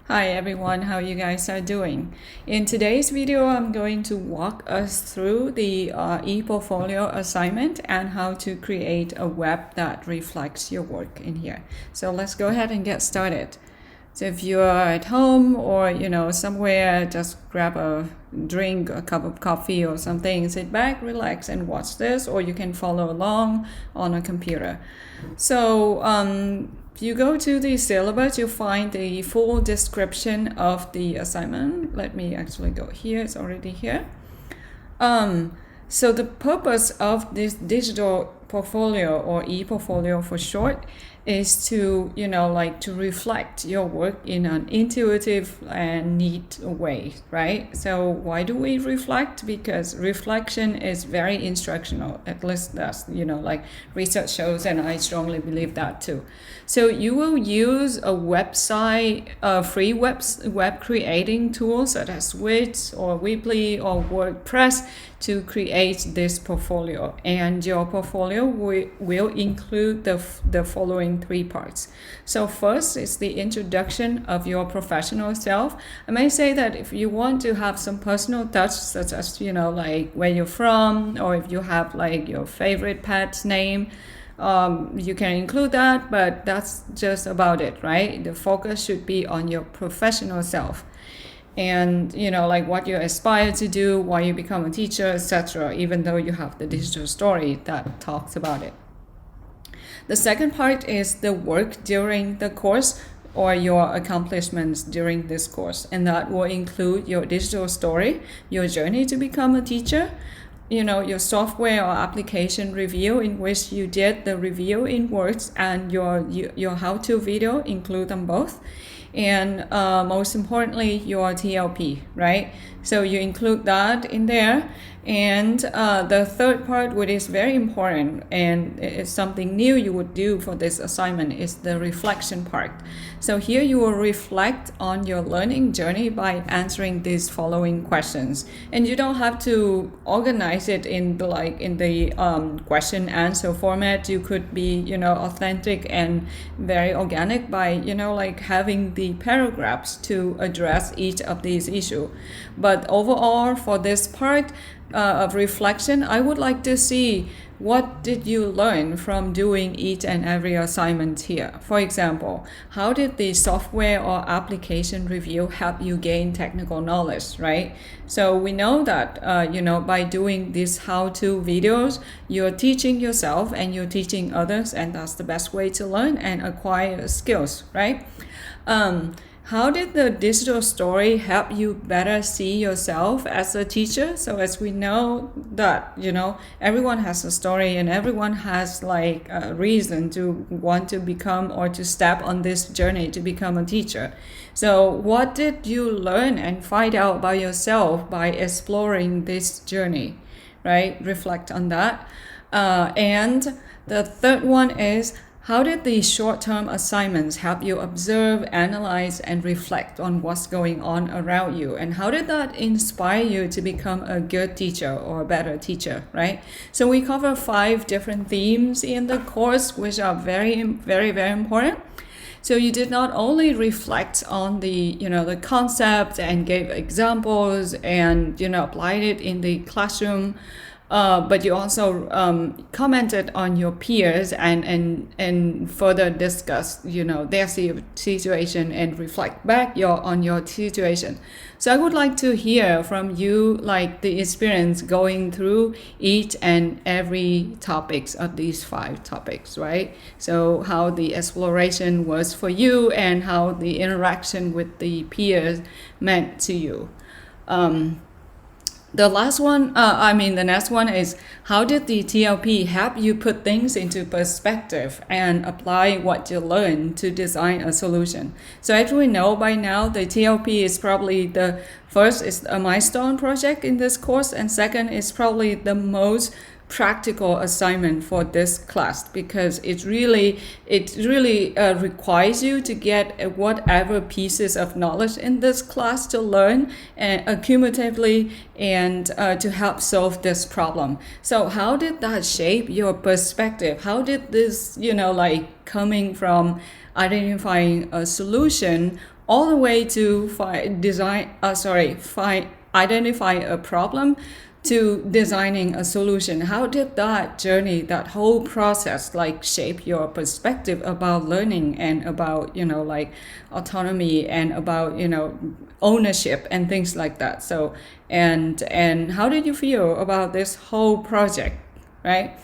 Hi everyone, how you guys are doing? In today's video, I'm going to walk us through the ePortfolio assignment and how to create a web that reflects your work in here. So let's go ahead and get started. So if you're at home or somewhere, just grab a drink, a cup of coffee or something, sit back, relax and watch this, or you can follow along on a computer. So if you go to the syllabus, you'll find the full description of the assignment. Let me actually go here, it's already here. So the purpose of this digital portfolio, or e-portfolio for short, is to to reflect your work in an intuitive and neat way, right? So why do we reflect? Because reflection is very instructional. At least that's research shows, and I strongly believe that too. So you will use a website, free web creating tools such as Wix or Weebly or WordPress to create this portfolio, and your portfolio will include the following three parts. So first is the introduction of your professional self. I may say that if you want to have some personal touch, such as like where you're from, or if you have like your favorite pet's name, you can include that, but that's just about it, right? The focus should be on your professional self, and like what you aspire to do, why you become a teacher, etc., even though you have the digital story that talks about it. The second part is the work during the course, or your accomplishments during this course, and that will include your digital story, your journey to become a teacher, your software or application review, in which you did the review in Words, and your how-to video, include them both, and most importantly your TLP, right? So you include that in there. And the third part, which is very important and it's something new you would do for this assignment, is the reflection part. So here you will reflect on your learning journey by answering these following questions, and you don't have to organize it in the question answer format. You could be authentic and very organic by having the paragraphs to address each of these issues. But overall, for this part of reflection, I would like to see what did you learn from doing each and every assignment here. For example, how did the software or application review help you gain technical knowledge, right? So we know that by doing these how-to videos, you're teaching yourself and you're teaching others, and that's the best way to learn and acquire skills, right? How did the digital story help you better see yourself as a teacher? So as we know that, everyone has a story, and everyone has like a reason to want to become or to step on this journey to become a teacher. So what did you learn and find out about yourself by exploring this journey, right? Reflect on that. And the third one is, how did these short-term assignments help you observe, analyze, and reflect on what's going on around you? And how did that inspire you to become a good teacher or a better teacher, right? So we cover 5 different themes in the course, which are very, very, very important. So you did not only reflect on the concept and gave examples and applied it in the classroom, but you also commented on your peers and further discussed their situation and reflect back on your situation. So I would like to hear from you, like the experience going through each and every topics of these 5 topics, right? So how the exploration was for you and how the interaction with the peers meant to you. The next one is, how did the TLP help you put things into perspective and apply what you learned to design a solution? So as we know by now, the TLP is probably the first is a milestone project in this course, and second is probably the most practical assignment for this class, because it really requires you to get whatever pieces of knowledge in this class to learn and cumulatively and to help solve this problem. So how did that shape your perspective? How did this coming from identifying a solution all the way to identify a problem to designing a solution. How did that journey, that whole process, like shape your perspective about learning and about, like autonomy and about, ownership and things like that? So, and how did you feel about this whole project, right?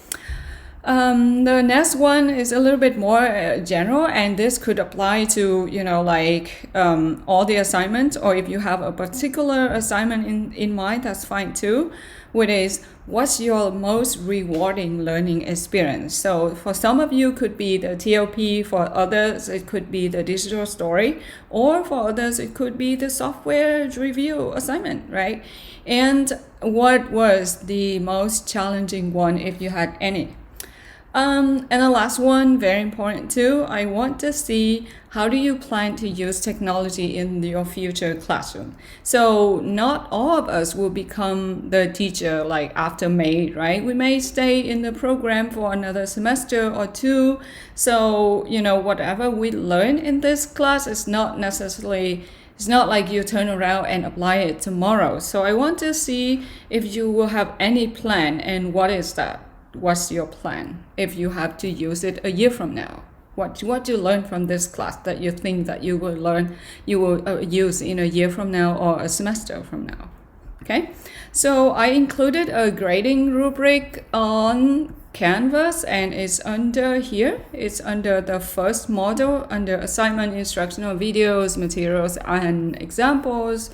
The next one is a little bit more general, and this could apply to, all the assignments, or if you have a particular assignment in mind, that's fine too, which is what's your most rewarding learning experience. So for some of you could be the TLP, for others it could be the digital story, or for others it could be the software review assignment, right? And what was the most challenging one if you had any? And the last one, very important too, I want to see how do you plan to use technology in your future classroom. So not all of us will become the teacher like after May, right? We may stay in the program for another semester or two. So, whatever we learn in this class is not necessarily, it's not like you turn around and apply it tomorrow. So I want to see if you will have any plan, and what is that? What's your plan if you have to use it a year from now? What you learn from this class that you think that you will use in a year from now or a semester from now? Okay, so I included a grading rubric on Canvas, and it's under here. It's under the first module, under assignment, instructional videos, materials, and examples,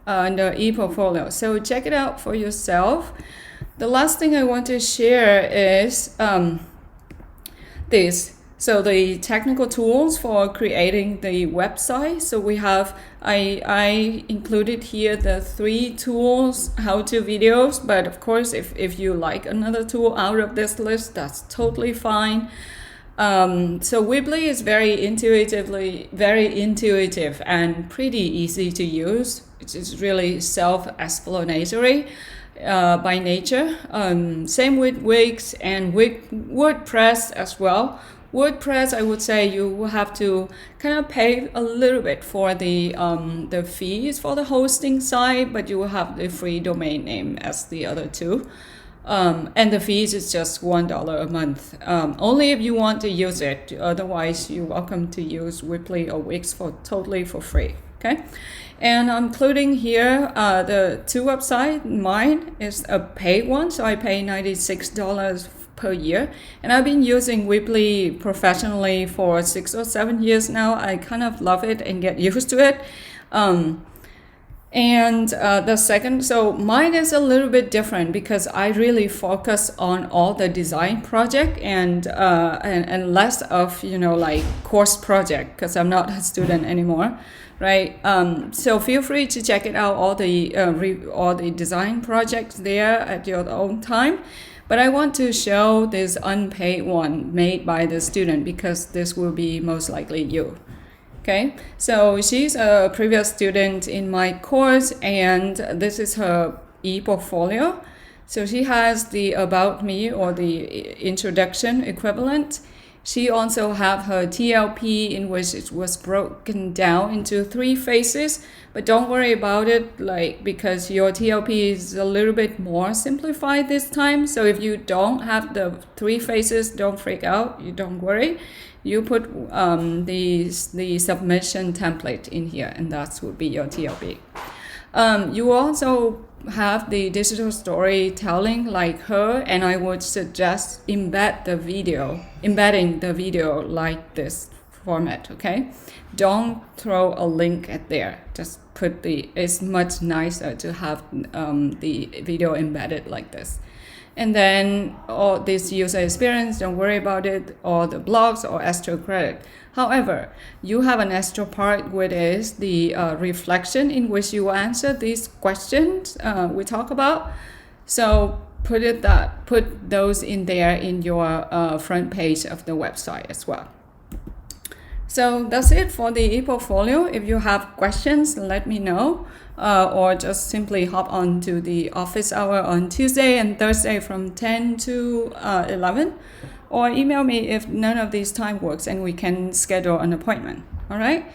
under ePortfolio. So check it out for yourself. The last thing I want to share is this. So the technical tools for creating the website. So we have, I included here the 3 tools, how-to videos, but of course, if you like another tool out of this list, that's totally fine. So Weebly is very intuitive and pretty easy to use. It's really self-explanatory by nature. Same with Wix and with WordPress as well. WordPress, I would say you will have to kind of pay a little bit for the fees for the hosting side, but you will have the free domain name as the other two. And the fees is just $1 a month, only if you want to use it. Otherwise, you're welcome to use Weebly or Wix totally for free. Okay, and I'm including here the 2 websites. Mine is a paid one, so I pay $96 per year, and I've been using Weebly professionally for 6 or 7 years now. I kind of love it and get used to it. And the second, so mine is a little bit different because I really focus on all the design project and less of like course project, because I'm not a student anymore, right? So feel free to check it out, all the design projects there at your own time. But I want to show this unpaid one made by the student, because this will be most likely you. Okay, so she's a previous student in my course, and this is her ePortfolio. So she has the About Me, or the introduction equivalent. She also have her TLP, in which it was broken down into 3 phases, but don't worry about it, because your TLP is a little bit more simplified this time. So if you don't have the 3 phases, don't freak out, you don't worry. You put the submission template in here, and that would be your TLP. You also have the digital storytelling like her, and I would suggest embedding the video like this format, okay? Don't throw a link at there. Just put it's much nicer to have the video embedded like this. And then all this user experience, don't worry about it, or the blogs or extra credit. However, you have an extra part, which is the reflection, in which you answer these questions we talk about. So put those in there in your front page of the website as well. So that's it for the ePortfolio. If you have questions, let me know. Or just simply hop on to the office hour on Tuesday and Thursday from 10 to 11, or email me if none of these time works, and we can schedule an appointment. All right.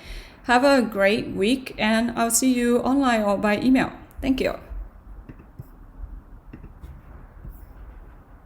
Have a great week, and I'll see you online or by email. Thank you.